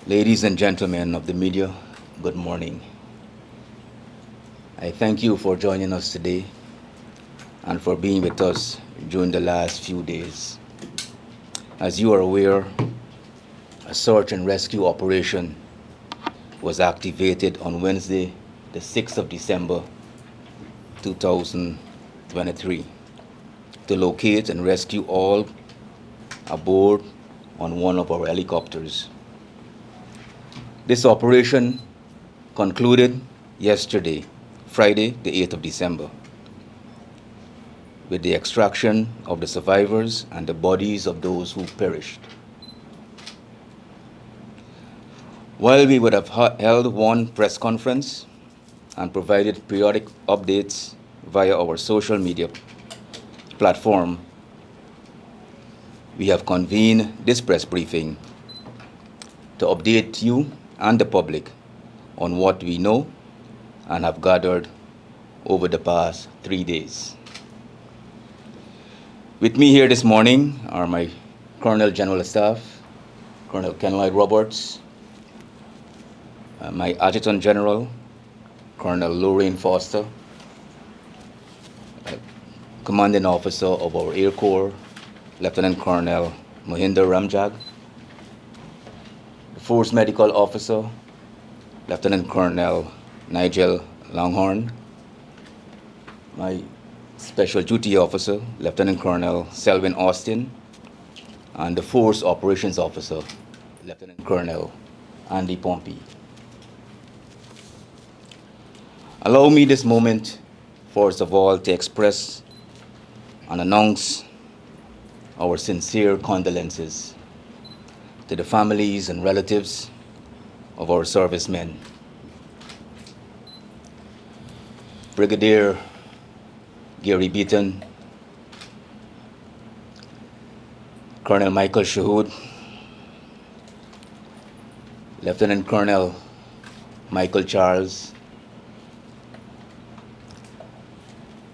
Ladies and gentlemen of the media, good morning. I thank you for joining us today and for being with us during the last few days. As you are aware, a search and rescue operation was activated on Wednesday, the 6th of December 2023, to locate and rescue all aboard on one of our helicopters. This operation concluded yesterday, Friday, the 8th of December, with the extraction of the survivors and the bodies of those who perished. While we would have held one press conference and provided periodic updates via our social media platform, we have convened this press briefing to update you and the public on what we know and have gathered over the past 3 days. With me here this morning are my Colonel General of Staff, Colonel Ken Lloyd Roberts, my Adjutant General, Colonel Lorraine Foster, Commanding Officer of our Air Corps, Lieutenant Colonel Mohinder Ramjag, Force Medical Officer, Lieutenant Colonel Nigel Longhorn, my Special Duty Officer, Lieutenant Colonel Selwyn Austin, and the Force Operations Officer, Lieutenant Colonel Andy Pompey. Allow me this moment, first of all, to express and announce our sincere condolences to the families and relatives of our servicemen. Brigadier Gary Beaton, Colonel Michael Shahood, Lieutenant Colonel Michael Charles,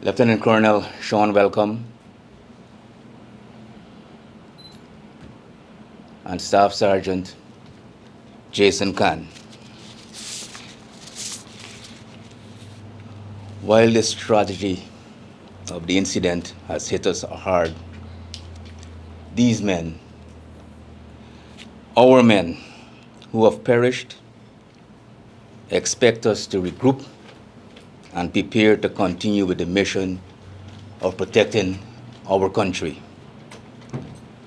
Lieutenant Colonel Sean Welcome, and Staff Sergeant Jason Khan. While this tragedy of the incident has hit us hard, these men, our men who have perished, expect us to regroup and prepare to continue with the mission of protecting our country.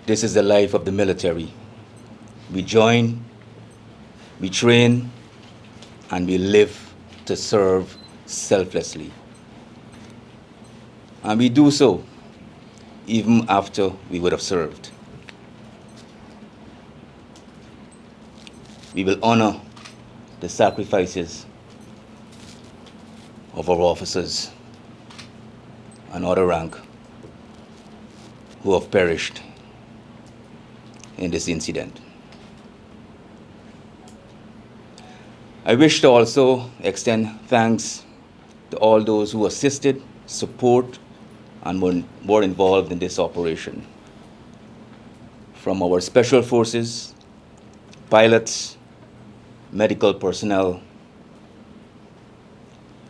This is the life of the military. We join, we train, and we live to serve selflessly. And we do so even after we would have served. We will honor the sacrifices of our officers and other rank who have perished in this incident. I wish to also extend thanks to all those who assisted, support, and were involved in this operation. From our special forces, pilots, medical personnel,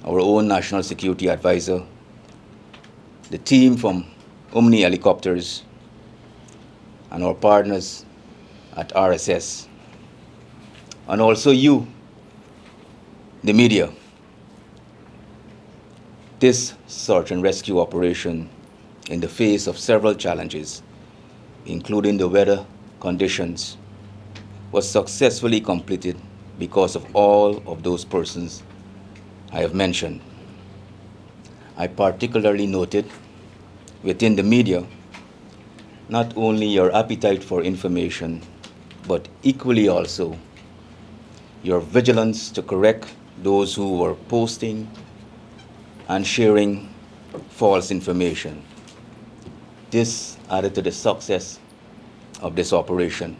our own national security advisor, the team from Omni Helicopters, and our partners at RSS, and also you, the media. This search and rescue operation, in the face of several challenges, including the weather conditions, was successfully completed because of all of those persons I have mentioned. I particularly noted within the media not only your appetite for information, but equally also your vigilance to correct those who were posting and sharing false information. This added to the success of this operation.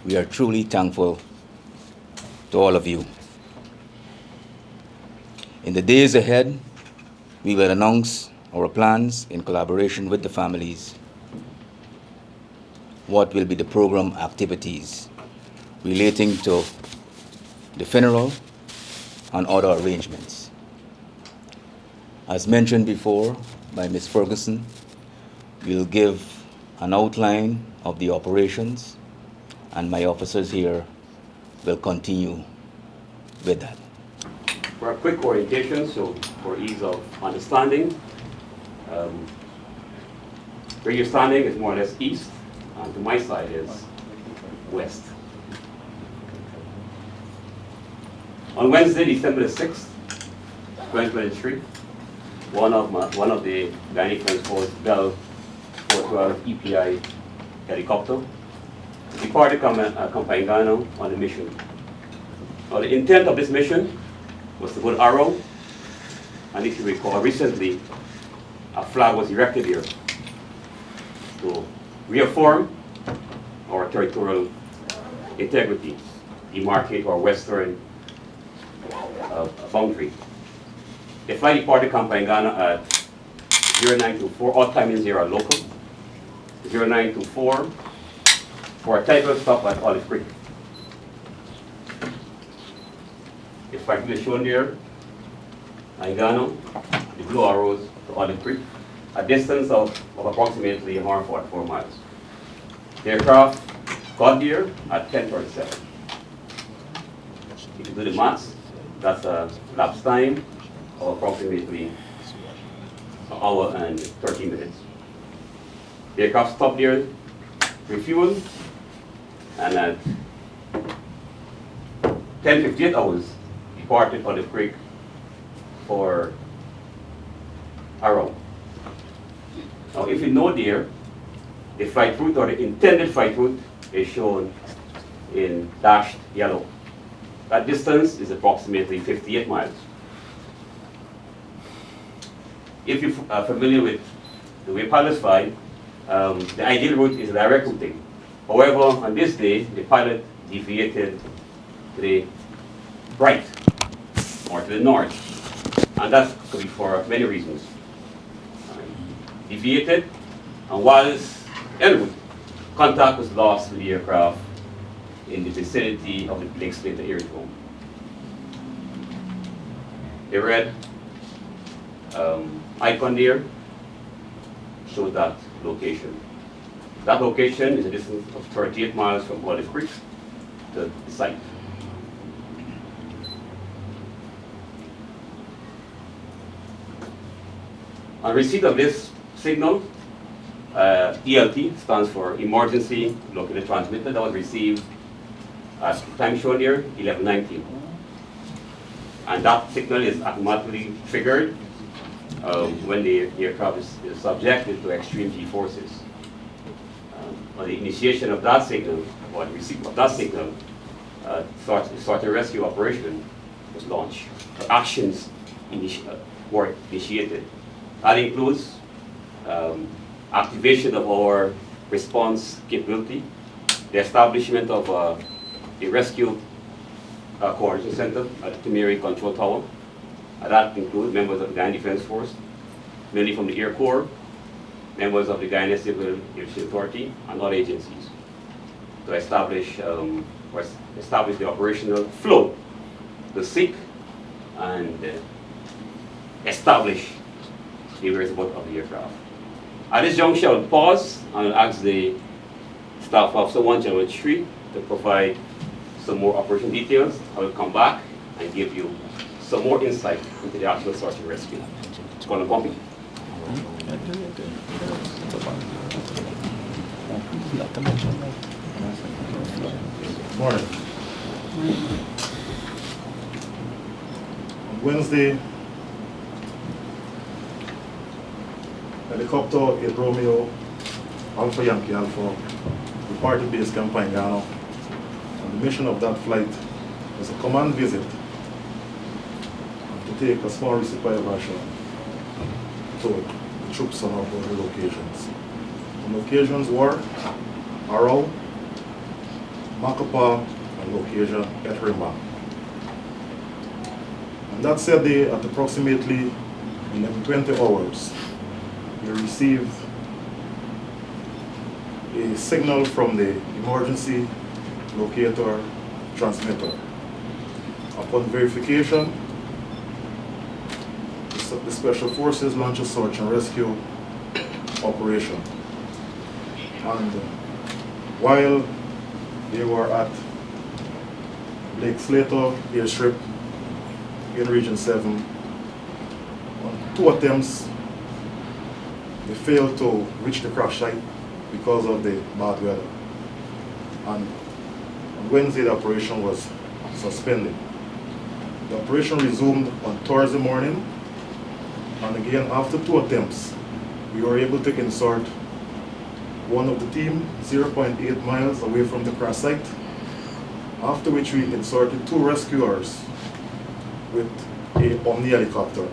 We are truly thankful to all of you. In the days ahead, we will announce our plans in collaboration with the families. What will be the program activities? relating to the funeral and other arrangements. As mentioned before by Ms. Ferguson, we'll give an outline of the operations, and my officers here will continue with that. For a quick orientation, so for ease of understanding, where you're standing is more or less east, and to my side is west. On Wednesday, December the 6th, 2023, one of the Guyana Transport Bell 412 EPI helicopter departed Ghana on a mission. Now, the intent of this mission was to go to Arrow, and if you recall, recently a flag was erected here to reaffirm our territorial integrity, demarcate our western boundary. The flight departed Ghana at 0924, all timings here are local, 0924 for a technical stop at Olive Creek. The flight is shown there, Ghana, the blue arrows to Olive Creek, a distance of approximately 144 miles. The aircraft got there at 10:37. If you do the maths, that's a lapse time of approximately an hour and 30 minutes. The aircraft stopped there, refueled, and at 10:58 hours, departed Olive Creek for Arrow. Now, if you know there, the flight route or the intended flight route is shown in dashed yellow. That distance is approximately 58 miles. If you are familiar with the way pilots fly, the ideal route is direct routing. However, on this day, the pilot deviated to the right or to the north, and that could be for many reasons. Deviated, and whilst en route, contact was lost with the aircraft in the vicinity of the Blake Slater aerodrome. The red icon there shows that location. That location is a distance of 38 miles from Olive Creek to the site. On receipt of this signal, ELT stands for Emergency Located Transmitter, that was received at time shown here, 11:19. And that signal is automatically triggered when the aircraft is subjected to extreme G-forces. On the initiation of that signal, or the receipt of that signal, search and rescue operation was launched. The actions were initiated. That includes activation of our response capability, the establishment of a rescue coordination center at the Timeri Control Tower. That includes members of the Guyana Defense Force, mainly from the Air Corps, members of the Guyana Civil Aviation Authority, and other agencies, to establish the operational flow, to seek and establish the whereabouts of the aircraft. At this juncture, I will pause and ask the Staff Officer 1, General 3, to provide some more operation details. I will come back and give you some more insight into the actual search and rescue. It's going to bump it. Morning. On Wednesday, helicopter 8 Romeo Alpha Yankee Alpha departed base camp in Ghana. And the mission of that flight was a command visit to take a small resupply ration to the troops on our border locations. The locations were Arrow, Macapa, and location Etrima. And that said day at approximately 11:20 hours, we received a signal from the emergency locator transmitter. Upon verification, the Special Forces launched a search and rescue operation. And while they were at Lake Slater airstrip in Region 7, on 2 attempts, they failed to reach the crash site because of the bad weather. And on Wednesday, the operation was suspended. The operation resumed on Thursday morning, and again, after 2 attempts, we were able to insert one of the team 0.8 miles away from the crash site, after which we inserted 2 rescuers with a Omni helicopter.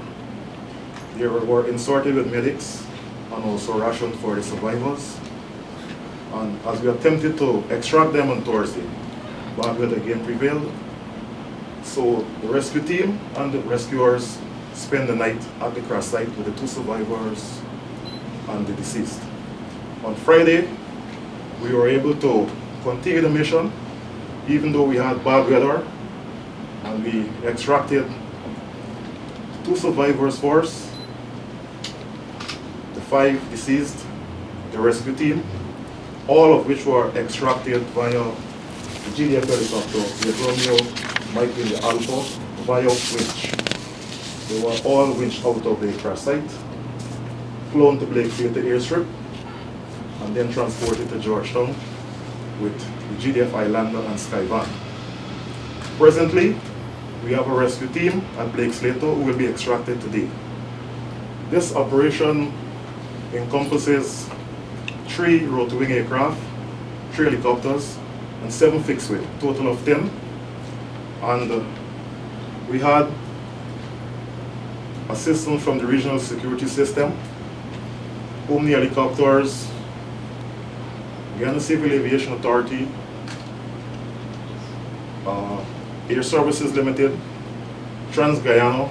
They were inserted with medics and also rationed for the survivors. And as we attempted to extract them on Thursday, bad weather again prevailed. So the rescue team and the rescuers spent the night at the crash site with the 2 survivors and the deceased. On Friday, we were able to continue the mission, even though we had bad weather, and we extracted 2 survivors first, the 5 deceased, the rescue team, all of which were extracted via the GDF helicopter, the Romeo, Mike in the Alpha, via winch. They were all winched out of the crash site, flown to Blake Theatre airstrip, and then transported to Georgetown with the GDF Islander and Skyvan. Presently, we have a rescue team at Blake Slater who will be extracted today. This operation encompasses 3 rotowing aircraft, 3 helicopters, and 7 fixed-wing, total of 10. And we had assistance from the regional security system, Omni helicopters, Guyana Civil Aviation Authority, Air Services Limited, Trans-Guyana,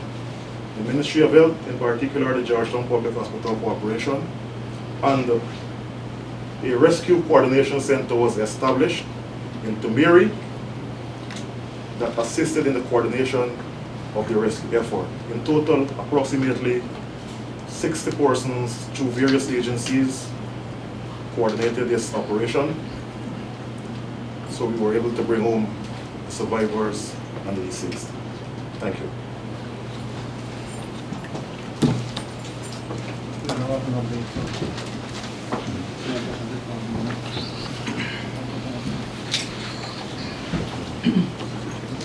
the Ministry of Health, in particular the Georgetown Public Hospital Corporation, and a rescue coordination center was established in Tumiri that assisted in the coordination of the rescue effort. In total, approximately 60 persons through various agencies coordinated this operation. So we were able to bring home the survivors and the deceased. Thank you.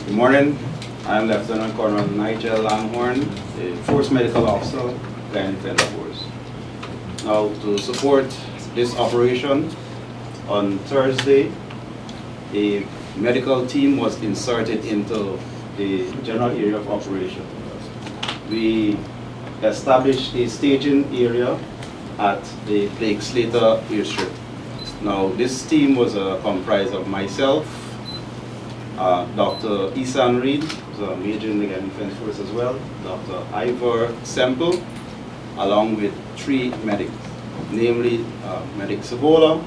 Good morning. I'm Lieutenant Colonel Nigel Langhorn, the Force Medical Officer, Guyana Defense Force. Now, to support this operation, on Thursday, a medical team was inserted into the general area of operation. We established a staging area at the Blake Slater airstrip. Now, this team was comprised of myself, Dr. Isan Reed, who's a major in the Guyana Defense Force as well, Dr. Ivor Semple, along with 3 medics, namely Medic Sabola,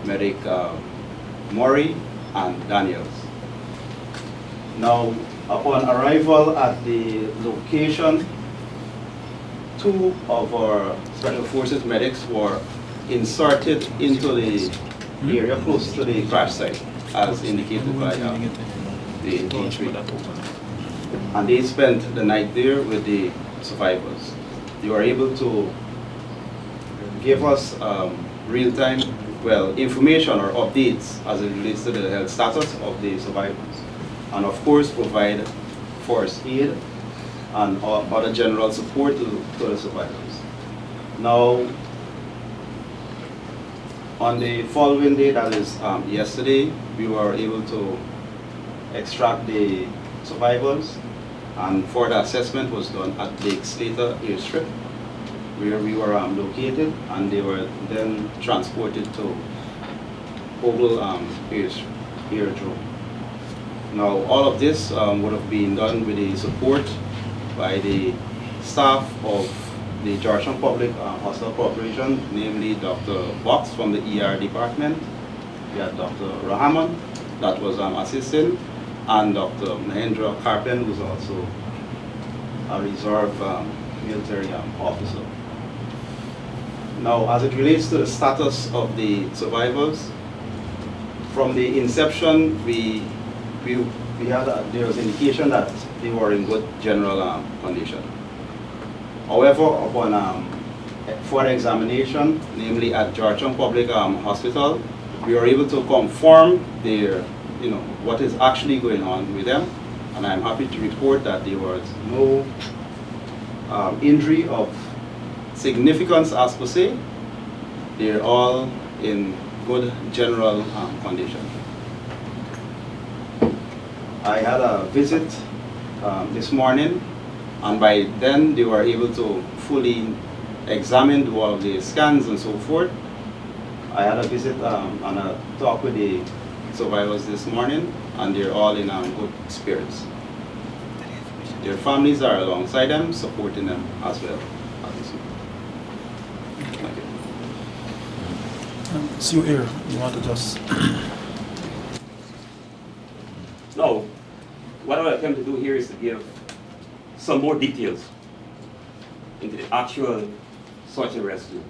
Medic Murray, and Daniels. Now, upon arrival at the location, 2 of our Special Forces medics were inserted into the area close to the crash site, as indicated by the D3. And they spent the night there with the survivors. They were able to give us real-time, information or updates as it relates to the health status of the survivors. And of course, provide first aid and other general support to the survivors. Now, on the following day, that is yesterday, we were able to extract the survivors, and further assessment was done at Lake Slater airstrip, where we were located, and they were then transported to Oval Aerodrome. Now, all of this would have been done with the support by the staff of the Georgetown Public Hospital Corporation, namely Dr. Box from the ER department. We had Dr. Rahaman that was assisting, and Dr. Mahendra Karpen, who's also a reserve military officer. Now, as it relates to the status of the survivors, from the inception, there was indication that they were in good general condition. However, upon further examination, namely at Georgetown Public Hospital, we were able to confirm their, what is actually going on with them, and I'm happy to report that there was no injury of significance as per se. They're all in good general condition. I had a visit this morning, and by then they were able to fully examine, do all of the scans and so forth. I had a visit and a talk with the survivors this morning, and they're all in good spirits. Their families are alongside them, supporting them as well. See you here. You want to just... No. What I will attempt to do here is to give some more details into the actual search and rescue.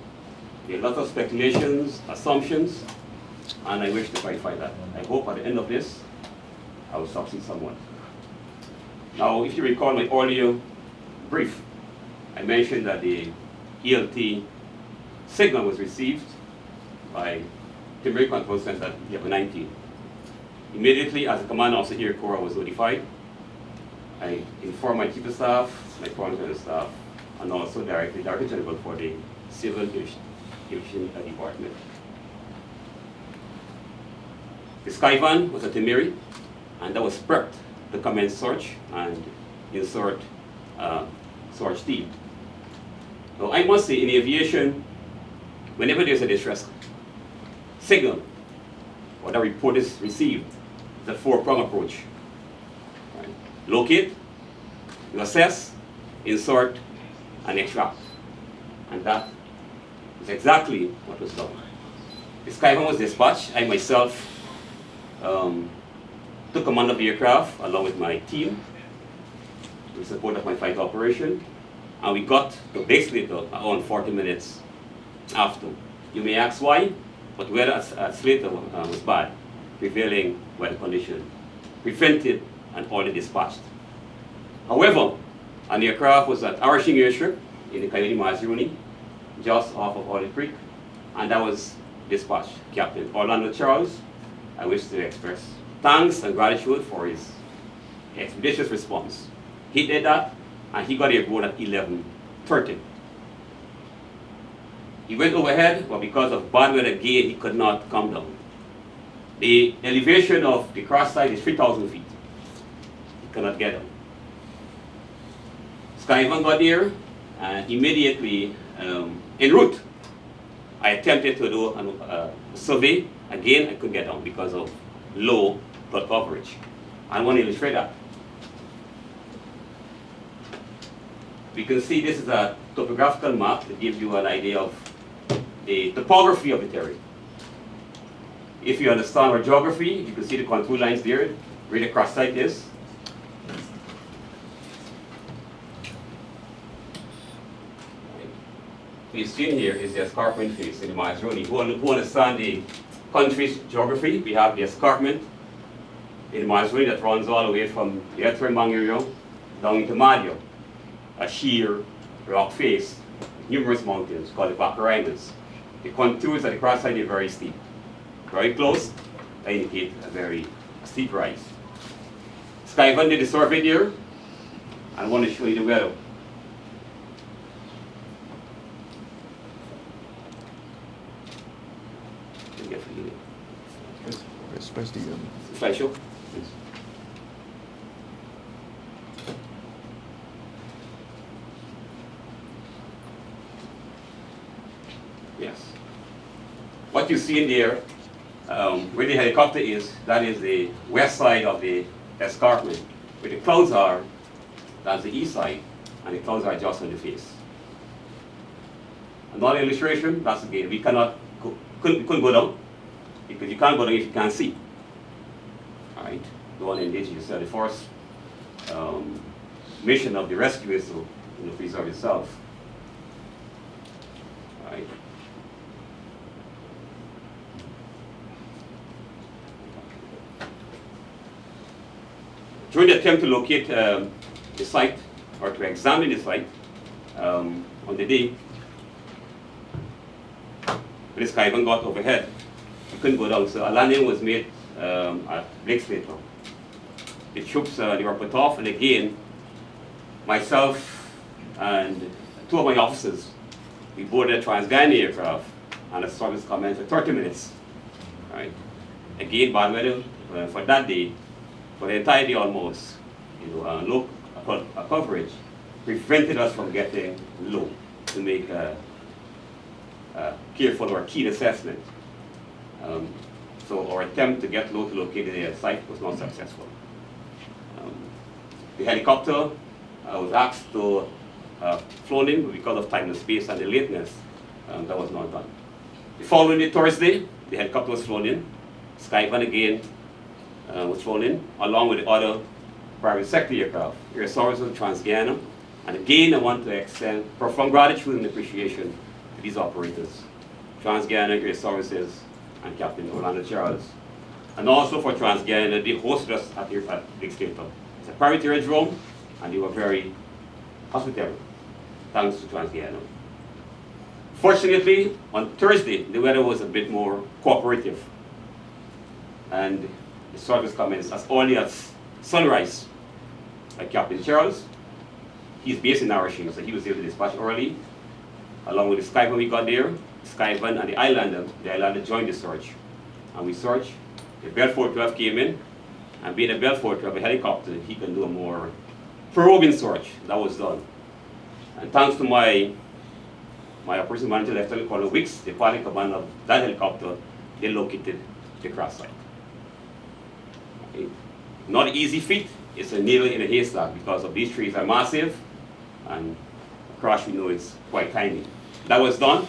There are a lot of speculations, assumptions, and I wish to clarify that. I hope at the end of this, I will succeed somewhat. Now, if you recall my earlier brief, I mentioned that the ELT signal was received by the American Control Center at 11:19. Immediately, as the Command Officer Air Corps was notified, I informed my Chief of Staff, my Colonel Staff, and also Director General for the Civil Aviation Department. The Skyvan was at Timiri, and that was prepped to commence search and insert search team. Now, I must say, in aviation, whenever there's a distress signal or the report is received, it's a four-prong approach. Right? Locate, you assess, insert, and extract. And that is exactly what was done. The Skyvan was dispatched. I myself took command of the aircraft along with my team in support of my flight operation. And we got to base Slater around 40 minutes after. You may ask why, but weather at Slater was bad, prevailing weather condition prevented an order dispatched. However, an aircraft was at Arishing Airstrip in the Canadian Mazaruni, just off of Olive Creek, and that was dispatched. Captain Orlando Charles, I wish to express thanks and gratitude for his expeditious response. He did that, and he got airborne at 11:30. He went overhead, but because of bad weather again, he could not come down. The elevation of the cross side is 3,000 feet. He cannot get down. Skyvan got there, and immediately en route, I attempted to do a survey. Again, I couldn't get down because of low flood coverage. I want to illustrate that. We can see this is a topographical map that gives you an idea of the topography of the terrain. If you understand our geography, you can see the contour lines there, where the cross site is. What you've seen here is the escarpment face in the Mazaruni. Who understand the country's geography, we have the escarpment in the Mazaruni that runs all the way from the Etremang area down into Madio, a sheer rock face, numerous mountains called the Bakar Islands. The contours of the cross side are very steep. Very close, they indicate a very steep rise. Skyvan did the survey there, and I want to show you the weather. Press the Slideshow. Yes. What you see in there, where the helicopter is, that is the west side of the escarpment. Where the clouds are, that's the east side, and the clouds are just on the face. Another illustration, that's again, we couldn't go down, because you can't go down if you can't see. All right. the one in Haiti. So the first mission of the rescue is to preserve itself. Right. During the attempt to locate the site, or to examine the site, on the day when the sky even got overhead, we couldn't go down. So a landing was made at Blake's later. The troops, they were put off, and again, myself and two of my officers, we boarded a Trans-Guyana aircraft, and the service commenced for 30 minutes. Right? Again, bad weather for that day, for the entire day almost, low coverage prevented us from getting low to make a careful or keen assessment. So our attempt to get low to locate the site was not successful. The helicopter was asked to flown in, but because of time and space and the lateness, that was not done. The following day, Thursday, the helicopter was flown in. Skyvan again was flown in, along with the other private sector aircraft, Air Services, Trans-Guyana. And again, I want to extend profound gratitude and appreciation to these operators, Trans-Guyana, Air Services, and Captain Orlando Charles. And also for Trans-Guyana, they hosted us at Big Stater. It's a private aerodrome, and they were very hospitable, thanks to Trans-Guyana. Fortunately, on Thursday, the weather was a bit more cooperative, and the service commenced as early as sunrise by Captain Charles. He's based in Narashing, so he was able to dispatch early. Along with the Skyvan, we got there. Skyvan and the Islander joined the search. And we searched. The Bell 412 came in, and being a Bell 412, a helicopter, he can do a more probing search. That was done. And thanks to my operations manager, Lieutenant Colonel Wicks, the pilot command of that helicopter, they located the crash site. Okay. Not an easy feat. It's a needle in a haystack because of these trees are massive, and a crash we know is quite tiny. That was done,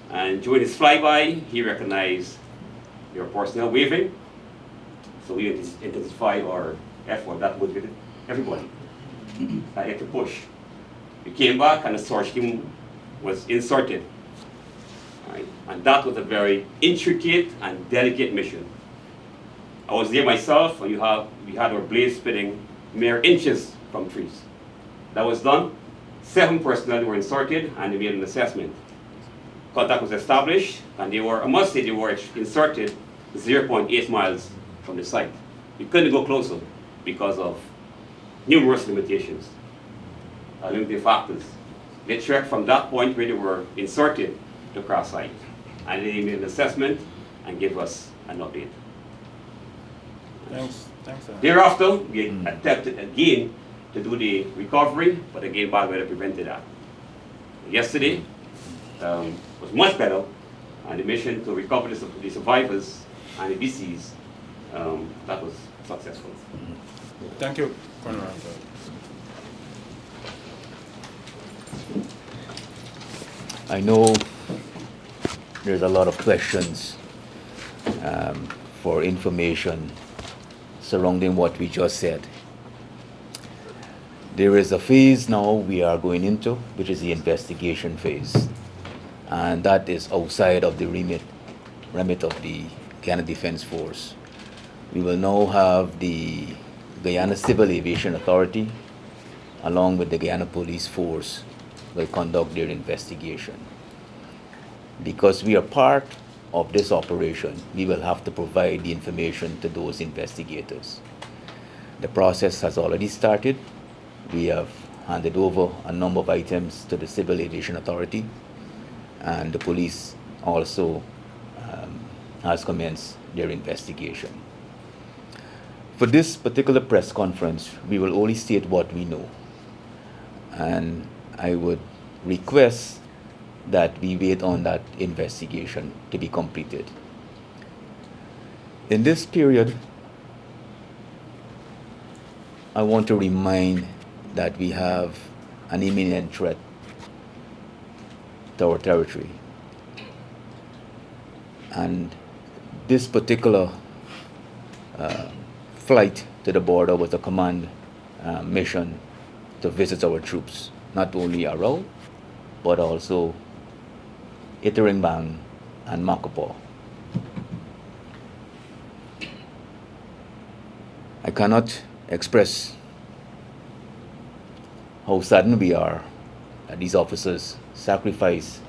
and during his flyby, he recognized your personnel waving, so we intensified our effort. That motivated everybody. I had to push. We came back, and the search team was inserted. Right? And that was a very intricate and delicate mission. I was there myself, and we had our blades spinning mere inches from trees. That was done. 7 personnel were inserted, and they made an assessment. Contact was established, and they were, I must say, they were inserted 0.8 miles from the site. We couldn't go closer because of numerous limitations, limiting factors. They trekked from that point where they were inserted to crash site, and they made an assessment and gave us an update. Thanks, sir. Thereafter, we attempted again to do the recovery, but again, bad weather prevented that. Yesterday was much better, and the mission to recover the survivors and the deceased, that was successful. Thank you, Colonel. I know there's a lot of questions for information surrounding what we just said. There is a phase now we are going into, which is the investigation phase. And that is outside of the remit of the Guyana Defense Force. We will now have the Guyana Civil Aviation Authority, along with the Guyana Police Force, will conduct their investigation. Because we are part of this operation, we will have to provide the information to those investigators. The process has already started. We have handed over a number of items to the Civil Aviation Authority, and the police also has commenced their investigation. For this particular press conference, we will only state what we know. And I would request that we wait on that investigation to be completed. In this period, I want to remind that we have an imminent threat to our territory. And this particular flight to the border was a command mission to visit our troops, not only Arau, but also Iterengbang and Makapaw. I cannot express how saddened we are that these officers sacrifice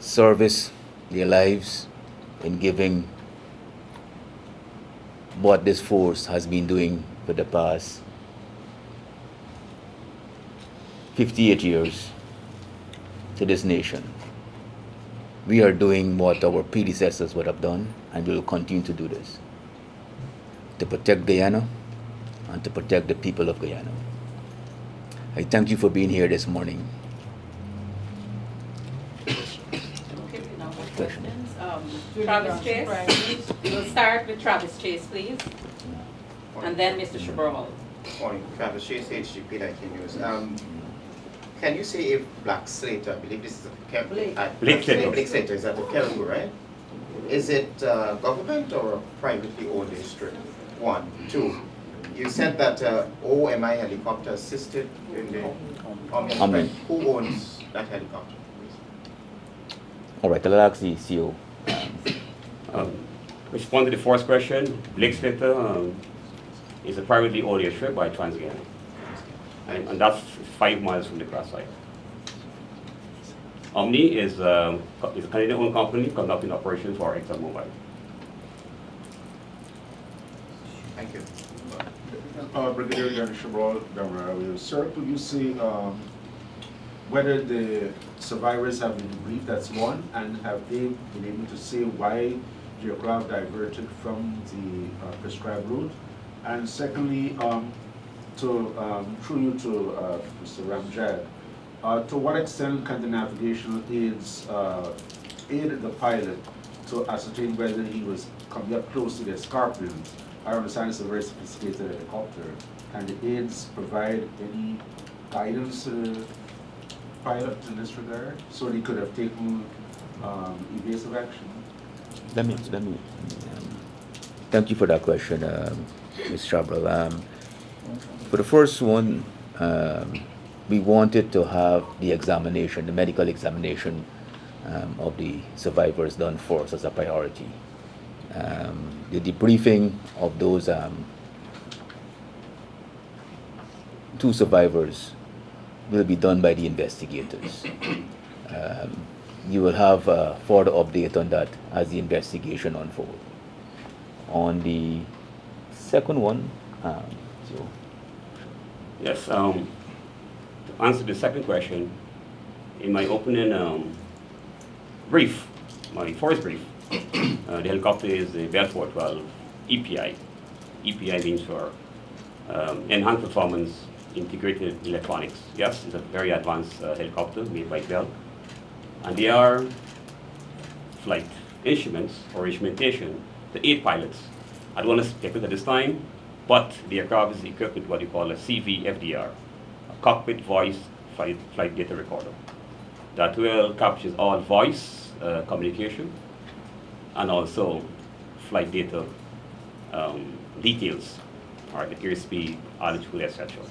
service, their lives in giving what this force has been doing for the past 58 years to this nation. We are doing what our predecessors would have done, and we will continue to do this to protect Guyana and to protect the people of Guyana. I thank you for being here this morning. Okay, we now have questions. Travis Chase. We'll start with Travis Chase, please. And then Mr. Chabrol. Morning, Travis Chase, HGP 19 News. Can you say if Black Slate, I believe this is a Blake Slater. Blake Slater is at the Caribou, right? Is it government or privately owned district? One. Two, you said that OMI helicopter assisted in the Amen. Who owns that helicopter, please? All right, I'll ask the CEO. Respond to the first question. Blake Slater is a privately owned airstrip by TransGuyana, and that's 5 miles from the crash site. Omni is a Canadian-owned company conducting operations for ExxonMobil. Thank you. Brigadier General Chabrol, Governor, sir, could you say whether the survivors have been briefed, that's one, and have they been able to say why the aircraft diverted from the prescribed route? And secondly, through you to Mr. Ramjad, to what extent can the navigational aids aid the pilot to ascertain whether he was coming up close to the escarpment? I understand it's a very sophisticated helicopter. Can the aids provide any guidance to the pilot in this regard, so they could have taken evasive action? Thank you for that question, Ms. Chabrol. For the first one, we wanted to have the examination, the medical examination of the survivors done first as a priority. The debriefing of those two survivors will be done by the investigators. You will have a further update on that as the investigation unfolds. On the second one, Yes, to answer the second question, in my opening brief, my first brief, the helicopter is the Bell 412 EPI. EPI means for Enhanced Performance Integrated Electronics. Yes, it's a very advanced helicopter made by Bell. And they are flight instruments or instrumentation to 8 pilots. I don't want to speak it at this time, but the aircraft is equipped with what you call a CVFDR, a cockpit voice flight data recorder, that will capture all voice communication and also flight data details, or the airspeed, altitude, etc.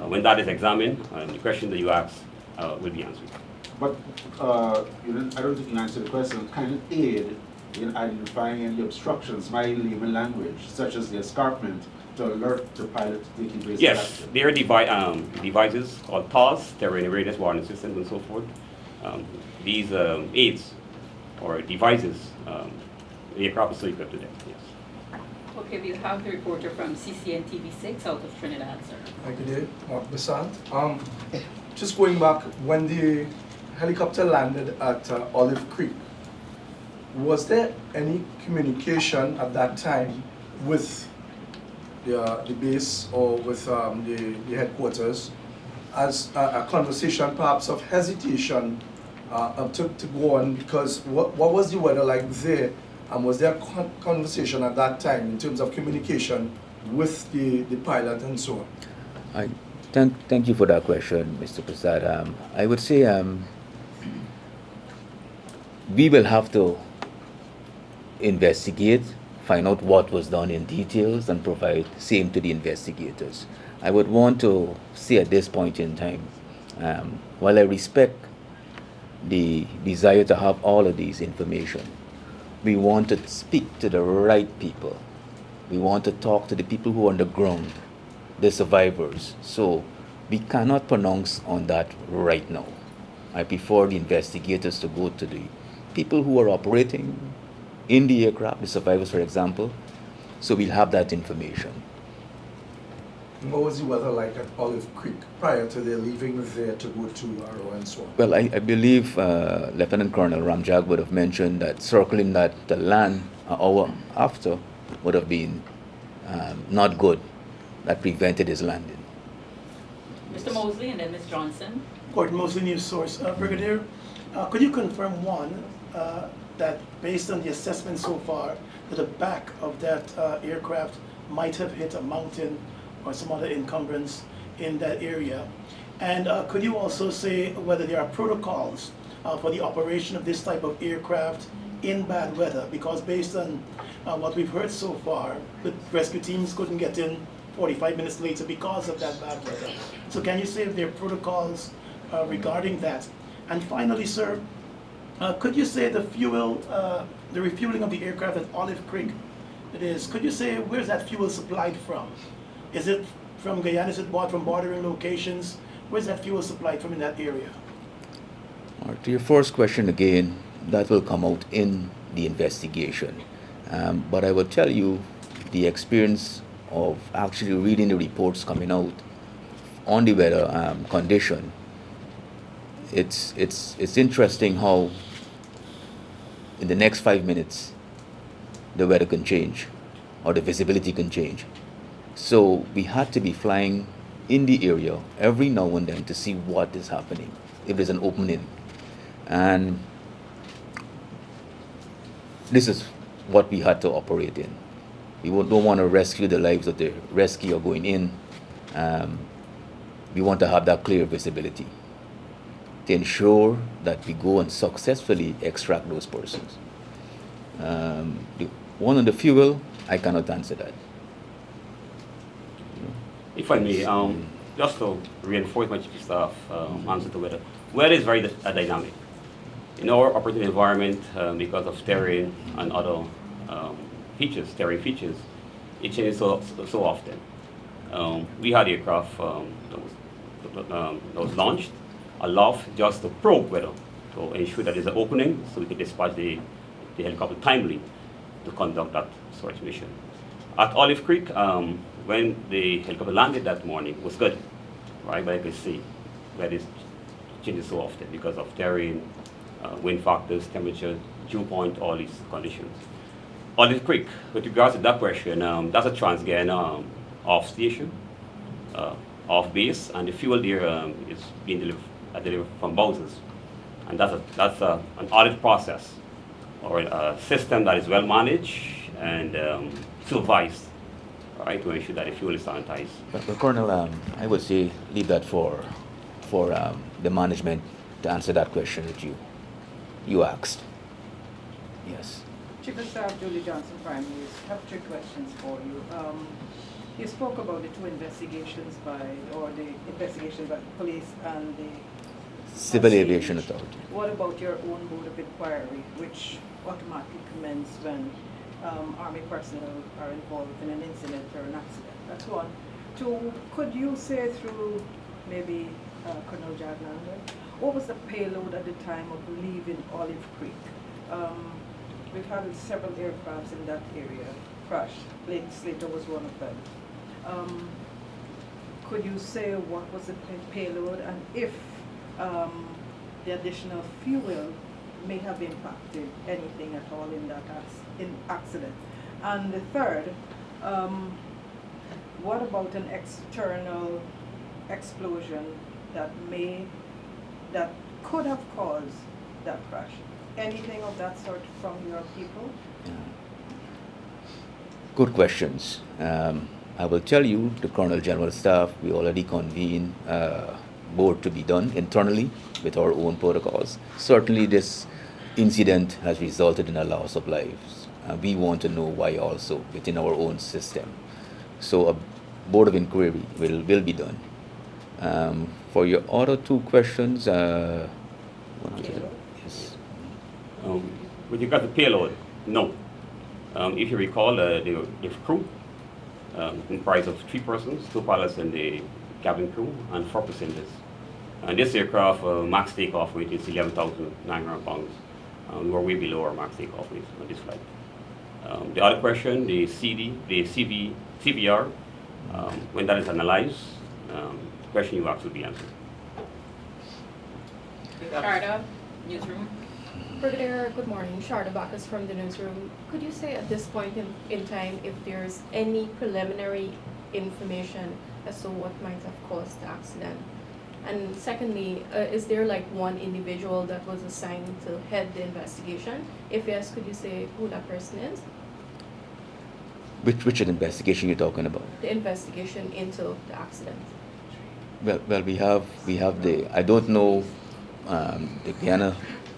When that is examined, the question that you asked will be answered. But I don't think you answered the question. Can it aid in identifying any obstructions, my layman language, such as the escarpment, to alert the pilot to take evasive Yes, action? there are devices called TAWS, Terrain Readiness Warning Systems, and so forth. These aids or devices, the aircraft is still equipped with them, yes. Okay, we'll have the reporter from CCN TV6 out of Trinidad, sir. Hi, good day, Mark Besant. Just going back, when the helicopter landed at Olive Creek, was there any communication at that time with the base or with the headquarters, as a conversation perhaps of hesitation to go on, because what was the weather like there, and was there a conversation at that time in terms of communication with the pilot and so on? Thank you for that question, Mr. Prasad. I would say we will have to investigate find out what was done in details and provide same to the investigators. I would want to say at this point in time, while I respect the desire to have all of these information, we want to speak to the right people. We want to talk to the people who are on the ground, the survivors. So we cannot pronounce on that right now. I prefer the investigators to go to the people who are operating in the aircraft, the survivors, for example, so we'll have that information. What was the weather like at Olive Creek prior to their leaving there to go to Arrow and so on? Well, I believe Lieutenant Colonel Ramjag would have mentioned that circling that the land an hour after would have been not good. That prevented his landing. Mr. Mosley and then Ms. Johnson. Gordon Mosley, News Source. Brigadier, could you confirm, one, that based on the assessment so far, that the back of that aircraft might have hit a mountain or some other encumbrance in that area? And could you also say whether there are protocols for the operation of this type of aircraft in bad weather? Because based on what we've heard so far, the rescue teams couldn't get in 45 minutes later because of that bad weather. So can you say if there are protocols regarding that? And finally, sir, could you say the fuel, the refueling of the aircraft at Olive Creek, could you say where's that fuel supplied from? Is it from Guyana? Is it bought from bordering locations? Where's that fuel supplied from in that area? All right, to your first question again, that will come out in the investigation. But I will tell you the experience of actually reading the reports coming out on the weather condition. It's interesting how in the next 5 minutes the weather can change or the visibility can change. So we had to be flying in the area every now and then to see what is happening, if there's an opening. And this is what we had to operate in. We don't want to rescue the lives of the rescuer going in. We want to have that clear visibility to ensure that we go and successfully extract those persons. The one on the fuel, I cannot answer that. If I may, just to reinforce my chief of staff answer to weather. Weather is very dynamic. In our operating environment, because of terrain and other terrain features, it changes so often. We had aircraft that was launched aloft just to probe weather, to ensure that there's an opening so we could dispatch the helicopter timely to conduct that search mission. At Olive Creek, when the helicopter landed that morning, it was good, right? But I could see where this changes so often because of terrain, wind factors, temperature, dew point, all these conditions. Olive Creek, with regards to that question, that's a Trans-Guyana off station, off base, and the fuel there is being delivered from Bowsers. And that's an audit process or a system that is well managed and supervised, right, to ensure that the fuel is sanitized. But Colonel, I would say leave that for the management to answer that question that you asked. Yes. Chief of Staff Julie Johnson, Prime News. I have 3 questions for you. You spoke about the 2 investigations by the police and the Civil Aviation Authority. What about your own mode of inquiry, which automatically commences when Army personnel are involved in an incident or an accident? That's 1. 2, could you say through maybe Colonel Jagnander, what was the payload at the time of leaving Olive Creek? We've had several aircrafts in that area crash. Lake Slater was one of them. Could you say what was the payload and if the additional fuel may have impacted anything at all in that accident? And the third, what about an external explosion that could have caused that crash? Anything of that sort from your people? Good questions. I will tell you, the Colonel General Staff, we already convened board to be done internally with our own protocols. Certainly this incident has resulted in a loss of lives. we want to know why also within our own system. So a board of inquiry will be done. For your other two questions, yes. With regard to payload, no. If you recall, the crew comprised of 3 persons, 2 pilots and the cabin crew, and 4 passengers. And this aircraft max takeoff weight is 11,900 pounds. We're way below our max takeoff weight on this flight. The other question, the CVR, when that is analyzed, the question you asked will be answered. Sharda, newsroom. Brigadier, good morning. Sharda Bacchus from the newsroom. Could you say at this point in time if there's any preliminary information as to what might have caused the accident? And secondly, is there like one individual that was assigned to head the investigation? If yes, could you say who that person is? Which investigation you're talking about? The investigation into the accident. Well, we have the, I don't know, the Guyana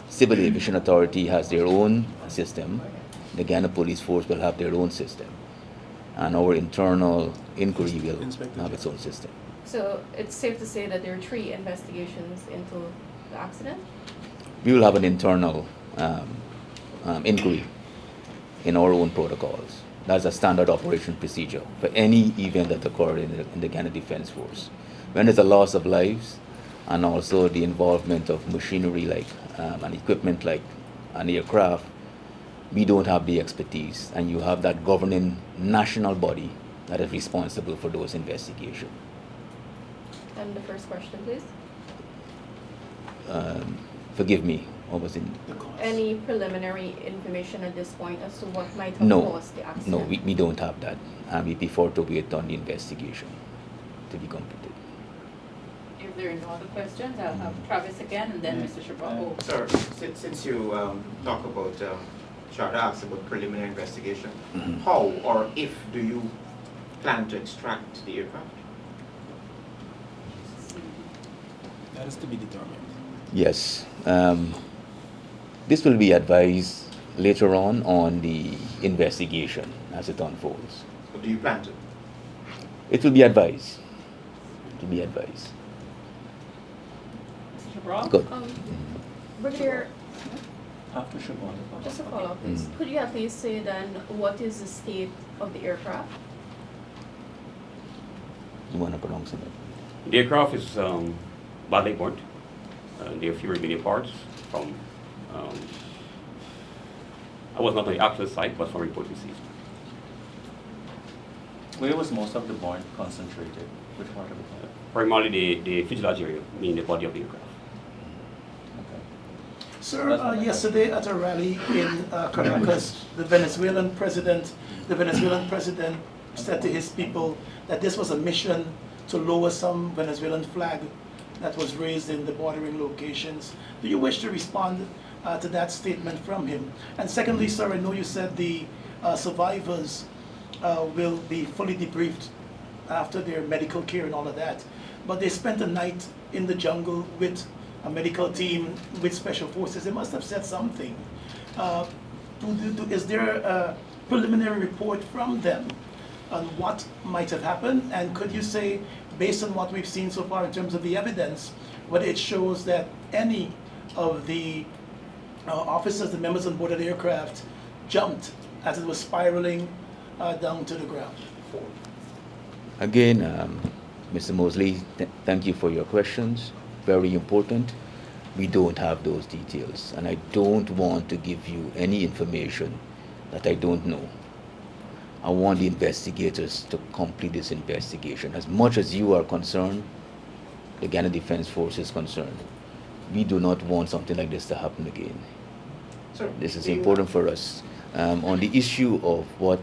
Civil Aviation Authority has their own system. The Guyana Police Force will have their own system. And our internal inquiry will have its own system. So it's safe to say that there are 3 investigations into the accident? We will have an internal inquiry in our own protocols. That's a standard operation procedure for any event that occurred in the Guyana Defense Force. When there's a loss of lives and also the involvement of machinery like and equipment like an aircraft, we don't have the expertise, and you have that governing national body that is responsible for those investigations. And the first question, please. Forgive me, what was it? Any preliminary information at this point as to what might have No, caused the accident? no, we don't have that. And we prefer to wait on the investigation to be completed. If there are no other questions, I'll have Travis again and then Mr. Shabaho. Sir, since you talk about, Sharda asked about preliminary investigation, how or if do you plan to extract the aircraft? That is to be determined. Yes. This will be advised later on the investigation as it unfolds. Or do you plan to? It will be advised. It will be advised. Mr. Shabaho? Good. Brigadier, After Siobhan. just a follow-up, please. Could you at least say then what is the state of the aircraft? You want to pronounce it? The aircraft is badly burnt. There are few remaining parts from, I was not on the actual site, but from report received. Where was most of the burn concentrated? Which part of the plant? Primarily the fuselage area, meaning the body of the aircraft. Okay. Sir, yesterday at a rally in Caracas, the Venezuelan president said to his people that this was a mission to lower some Venezuelan flag that was raised in the bordering locations. Do you wish to respond to that statement from him? And secondly, sir, I know you said the survivors will be fully debriefed after their medical care and all of that, but they spent a night in the jungle with a medical team, with special forces. They must have said something. Is there a preliminary report from them on what might have happened? And could you say, based on what we've seen so far in terms of the evidence, whether it shows that any of the officers, the members on board of the aircraft, jumped as it was spiraling down to the ground? Again, Mr. Mosley, thank you for your questions. Very important. We don't have those details, and I don't want to give you any information that I don't know. I want the investigators to complete this investigation. As much as you are concerned, the Guyana Defense Force is concerned. We do not want something like this to happen again. Sir, This is important for us. On the issue of what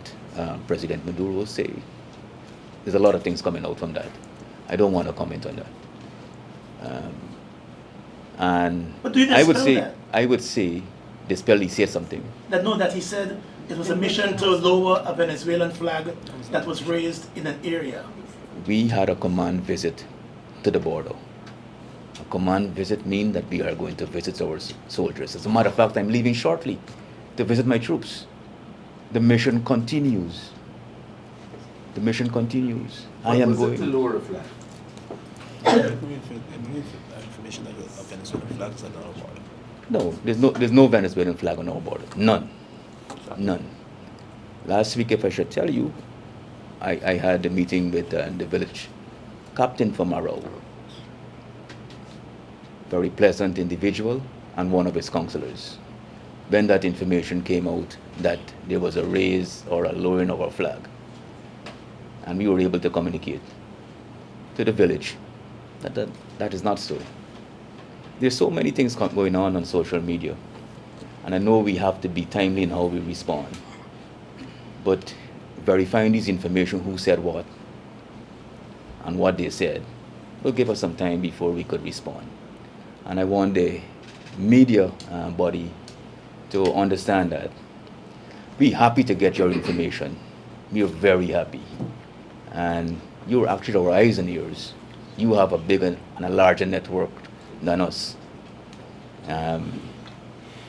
President Maduro say, there's a lot of things coming out from that. I don't want to comment on that. And But do you I would dispel say, that? I would say, dispel, he said something. That he said it was a mission to lower a Venezuelan flag that was raised in an area. We had a command visit to the border. A command visit means that we are going to visit our soldiers. As a matter of fact, I'm leaving shortly to visit my troops. The mission continues. The mission continues. I am Was it to going. lower a flag? Information that a Venezuelan flags at our border. No, there's no Venezuelan flag on our border. None. None. Last week, if I should tell you, I had a meeting with the village captain from Marau. Very pleasant individual, and one of his councillors. When that information came out that there was a raise or a lowering of our flag, and we were able to communicate to the village that is not so. There's so many things going on social media, and I know we have to be timely in how we respond. But verifying this information, who said what, and what they said, will give us some time before we could respond. And I want the media body to understand that we're happy to get your information. We are very happy. And you're actually our eyes and ears. You have a bigger and a larger network than us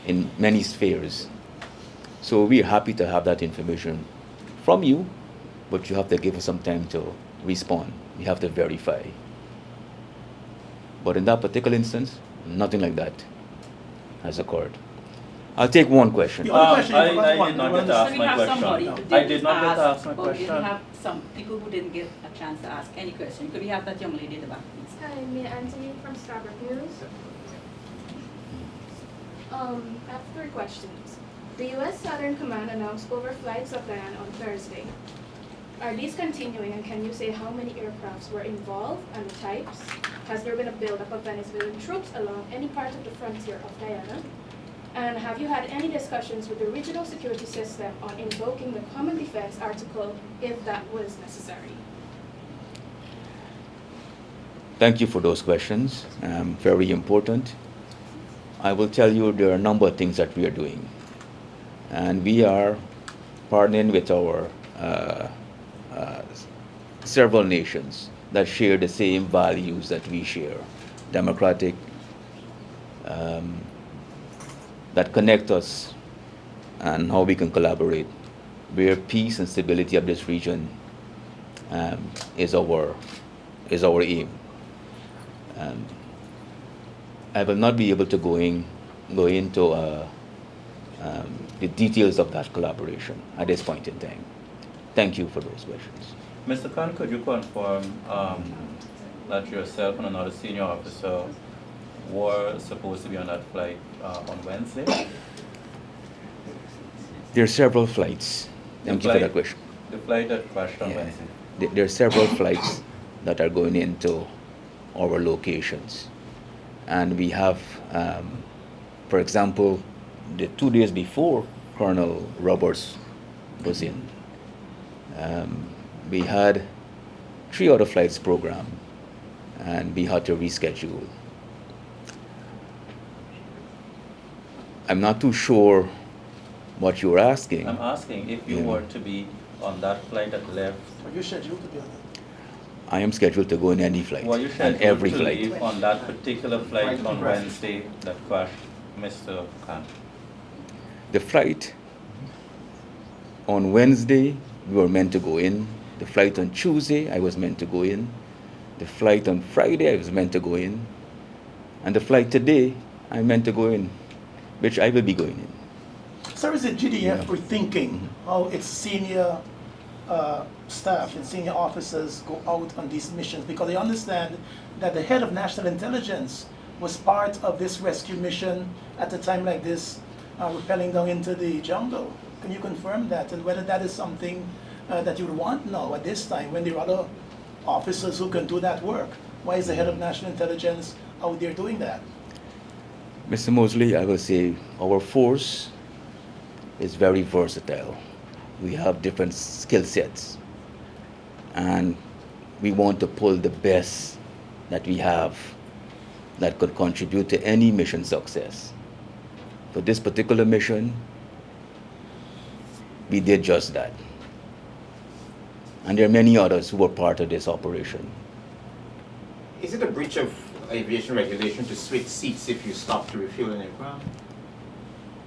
in many spheres. So we're happy to have that information from you, but you have to give us some time to respond. We have to verify. But in that particular instance, nothing like that has occurred. I'll take one question. I did not get to ask my question. I did not get to ask my But we question. have some people who didn't get a chance to ask any question. Could we have that young lady at the back, please? Hi, Mia Anthony from Starbuck News. I have 3 questions. The U.S. Southern Command announced overflights of Guyana on Thursday. Are these continuing, and can you say how many aircrafts were involved and the types? Has there been a buildup of Venezuelan troops along any part of the frontier of Guyana? And have you had any discussions with the regional security system on invoking the Common Defense Article if that was necessary? Thank you for those questions. Very important. I will tell you there are a number of things that we are doing. And we are partnering with our several nations that share the same values that we share, democratic, that connect us, and how we can collaborate, where peace and stability of this region is our aim. I will not be able to go into the details of that collaboration at this point in time. Thank you for those questions. Mr. Khan, could you confirm that yourself and another senior officer were supposed to be on that flight on Wednesday? There are several flights. Thank you for that question. The flight that crashed on Wednesday? There are several flights that are going into our locations. And we have, for example, the 2 days before Colonel Roberts was in, we had 3 other flights programmed, and we had to reschedule. I'm not too sure what you're asking. I'm asking if you were to be on that flight that left. Are you scheduled to be on that? I am scheduled to go in any flight, Were you and scheduled every to flight. leave on that particular flight on Wednesday that crashed, Mr. Khan? The flight on Wednesday, we were meant to go in. The flight on Tuesday, I was meant to go in. The flight on Friday, I was meant to go in. And the flight today, I'm meant to go in, which I will be going in. Sir, is it GDF rethinking how its senior staff and senior officers go out on these missions? Because I understand that the head of national intelligence was part of this rescue mission at a time like this, rappelling down into the jungle. Can you confirm that, and whether that is something that you would want now at this time when there are other officers who can do that work? Why is the head of national intelligence out there doing that? Mr. Mosley, I will say our force is very versatile. We have different skill sets, and we want to pull the best that we have that could contribute to any mission success. For this particular mission, we did just that. And there are many others who were part of this operation. Is it a breach of aviation regulation to switch seats if you stop to refuel an aircraft?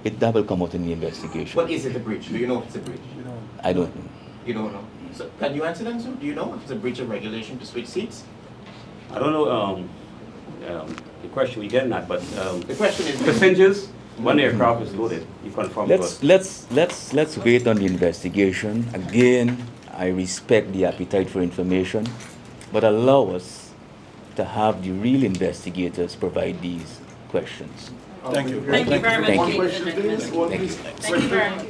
That will come out in the investigation. What is it a breach? Do you know if it's a breach? I don't know. You don't know. So can you answer them, sir? Do you know if it's a breach of regulation to switch seats? I don't know the question we're getting at, but The question is passengers, when the aircraft is loaded, you confirm to us. Let's wait on the investigation. Again, I respect the appetite for information, but allow us to have the real investigators provide these questions. Thank you. Thank you very much. Thank One you. question, please. One Thank you. please. Thank you very much.